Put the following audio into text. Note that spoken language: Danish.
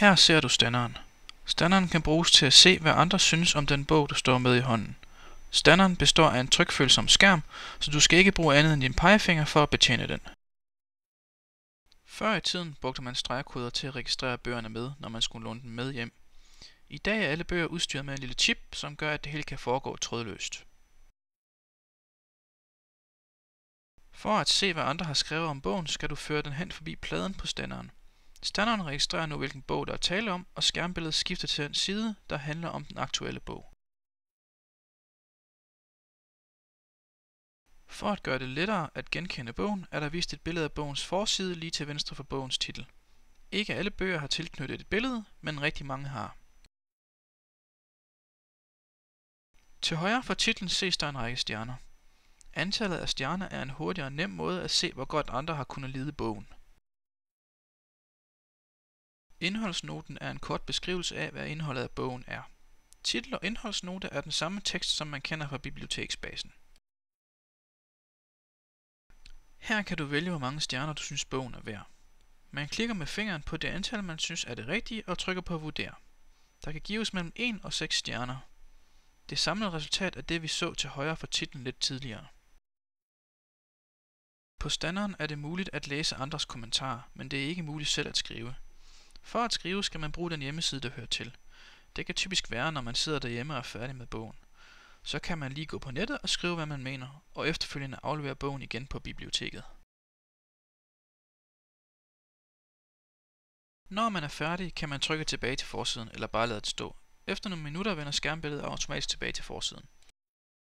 Her ser du standeren. Standeren kan bruges til at se, hvad andre synes om den bog, du står med i hånden. Standeren består af en trykfølsom skærm, så du skal ikke bruge andet end din pegefinger for at betjene den. Før i tiden brugte man stregkoder til at registrere bøgerne med, når man skulle låne dem med hjem. I dag er alle bøger udstyret med en lille chip, som gør, at det hele kan foregå trådløst. For at se, hvad andre har skrevet om bogen, skal du føre den hen forbi pladen på standeren. Standeren registrerer nu, hvilken bog der er tale om, og skærmbilledet skifter til den side, der handler om den aktuelle bog. For at gøre det lettere at genkende bogen, er der vist et billede af bogens forside lige til venstre for bogens titel. Ikke alle bøger har tilknyttet et billede, men rigtig mange har. Til højre for titlen ses der en række stjerner. Antallet af stjerner er en hurtig og nem måde at se, hvor godt andre har kunnet lide bogen. Indholdsnoten er en kort beskrivelse af, hvad indholdet af bogen er. Titel og indholdsnote er den samme tekst, som man kender fra biblioteksbasen. Her kan du vælge, hvor mange stjerner du synes bogen er værd. Man klikker med fingeren på det antal, man synes er det rigtige, og trykker på vurder. Der kan gives mellem 1 og 6 stjerner. Det samlede resultat er det, vi så til højre for titlen lidt tidligere. På standeren er det muligt at læse andres kommentarer, men det er ikke muligt selv at skrive. For at skrive skal man bruge den hjemmeside, der hører til. Det kan typisk være, når man sidder derhjemme og er færdig med bogen. Så kan man lige gå på nettet og skrive, hvad man mener, og efterfølgende aflevere bogen igen på biblioteket. Når man er færdig, kan man trykke tilbage til forsiden eller bare lade det stå. Efter nogle minutter vender skærmbilledet automatisk tilbage til forsiden.